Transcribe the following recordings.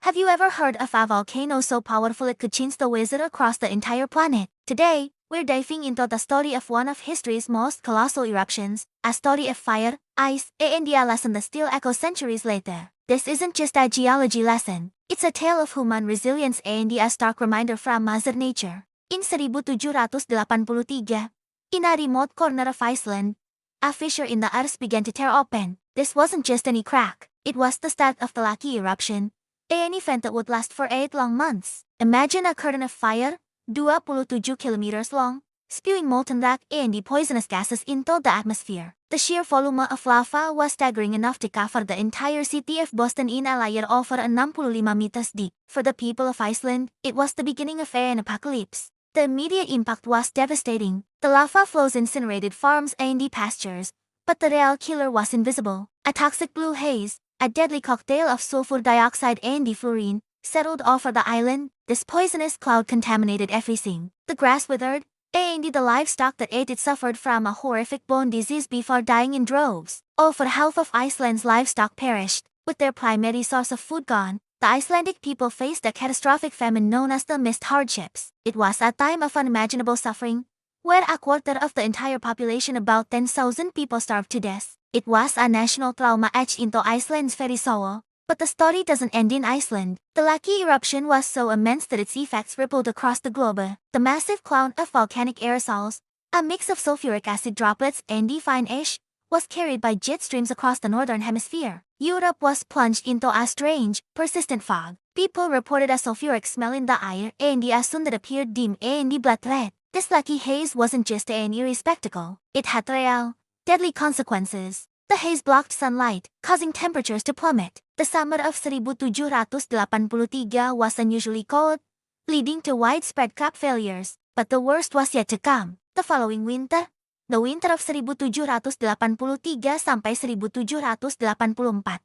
Have you ever heard of a volcano so powerful it could change the weather across the entire planet? Today, we're diving into the story of one of history's most colossal eruptions, a story of fire, ice, and a lesson that still echoes centuries later. This isn't just a geology lesson, it's a tale of human resilience and a stark reminder from Mother Nature. In 1783, in a remote corner of Iceland, a fissure in the earth began to tear open. This wasn't just any crack, it was the start of the lucky eruption, an event that would last for 8 long months. Imagine a curtain of fire, 27 kilometers long, spewing molten rock and poisonous gases into the atmosphere. The sheer volume of lava was staggering enough to cover the entire city of Boston in a layer over 65 meters deep. For the people of Iceland, it was the beginning of an apocalypse. The immediate impact was devastating. The lava flows incinerated farms and pastures, but the real killer was invisible. A toxic blue haze, a deadly cocktail of sulfur dioxide and fluorine, settled over the island. This poisonous cloud contaminated everything. The grass withered, and the livestock that ate it suffered from a horrific bone disease before dying in droves. Over half of Iceland's livestock perished. With their primary source of food gone, the Icelandic people faced a catastrophic famine known as the mist hardships. It was a time of unimaginable suffering, where a quarter of the entire population, about 10,000 people, starved to death. It was a national trauma etched into Iceland's very soul. But the story doesn't end in Iceland. The lucky eruption was so immense that its effects rippled across the globe. The massive cloud of volcanic aerosols, a mix of sulfuric acid droplets and fine ash, was carried by jet streams across the northern hemisphere. Europe was plunged into a strange, persistent fog. People reported a sulfuric smell in the air and a sun that appeared dim and blood red. This lucky haze wasn't just an eerie spectacle. It had real, deadly consequences. The haze blocked sunlight, causing temperatures to plummet. The summer of 1783 was unusually cold, leading to widespread crop failures. But the worst was yet to come. The following winter, the winter of 1783 sampai 1784,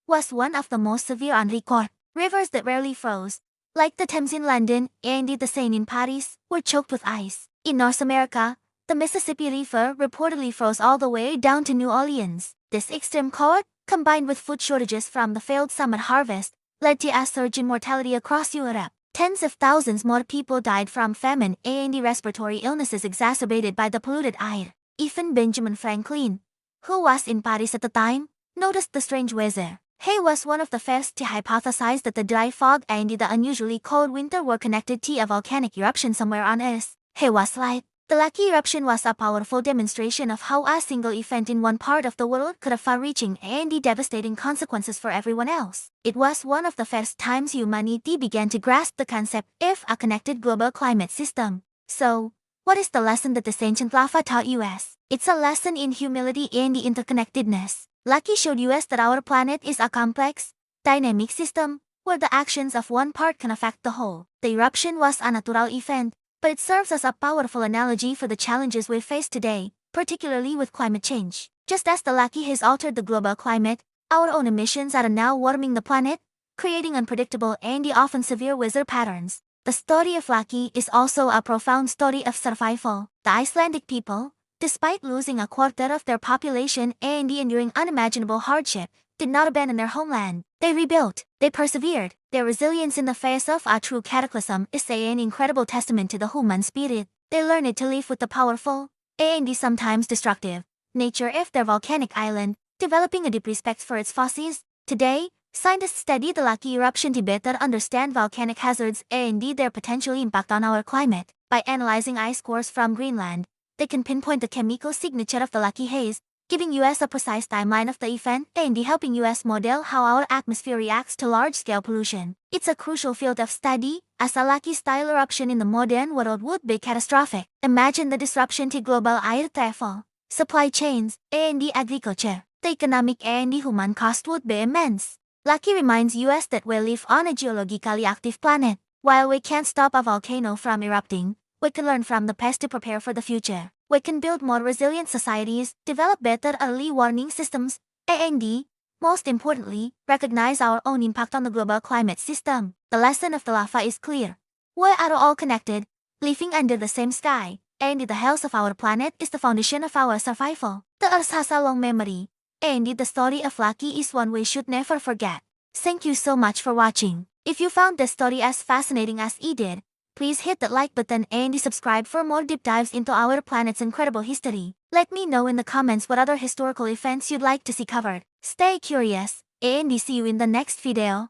was one of the most severe on record. Rivers that rarely froze, like the Thames in London and the Seine in Paris, were choked with ice. In North America, the Mississippi River reportedly froze all the way down to New Orleans. This extreme cold, combined with food shortages from the failed summer harvest, led to a surge in mortality across Europe. Tens of thousands more people died from famine and respiratory illnesses exacerbated by the polluted air. Even Benjamin Franklin, who was in Paris at the time, noticed the strange weather. He was one of the first to hypothesize that the dry fog and the unusually cold winter were connected to a volcanic eruption somewhere on Earth. He was right. The lucky eruption was a powerful demonstration of how a single event in one part of the world could have far-reaching and devastating consequences for everyone else. It was one of the first times humanity began to grasp the concept of a connected global climate system. So, what is the lesson that this ancient lava taught us? It's a lesson in humility and interconnectedness. Lucky showed us that our planet is a complex, dynamic system, where the actions of one part can affect the whole. The eruption was a natural event, but it serves as a powerful analogy for the challenges we face today, particularly with climate change. Just as the lucky has altered the global climate, our own emissions are now warming the planet, creating unpredictable and often severe weather patterns. The story of Lucky is also a profound story of survival. The Icelandic people, despite losing a quarter of their population and enduring unimaginable hardship, did not abandon their homeland. They rebuilt, they persevered. Their resilience in the face of a true cataclysm is an incredible testament to the human spirit. They learned to live with the powerful, and sometimes destructive, nature of their volcanic island, developing a deep respect for its fossils. Today, scientists study the lucky eruption to better understand volcanic hazards and their potential impact on our climate. By analyzing ice cores from Greenland, they can pinpoint the chemical signature of the lucky haze, giving us a precise timeline of the event and helping us model how our atmosphere reacts to large-scale pollution. It's a crucial field of study, as a lucky-style eruption in the modern world would be catastrophic. Imagine the disruption to global air travel, supply chains, and agriculture. The economic and human cost would be immense. Lucky reminds us that we live on a geologically active planet. While we can't stop a volcano from erupting, we can learn from the past to prepare for the future. We can build more resilient societies, develop better early warning systems, and, most importantly, recognize our own impact on the global climate system. The lesson of the lava is clear. We are all connected, living under the same sky, and the health of our planet is the foundation of our survival. The Earth has a long memory, and the story of Lucky is one we should never forget. Thank you so much for watching. If you found this story as fascinating as E did, please hit that like button and subscribe for more deep dives into our planet's incredible history. Let me know in the comments what other historical events you'd like to see covered. Stay curious, and see you in the next video.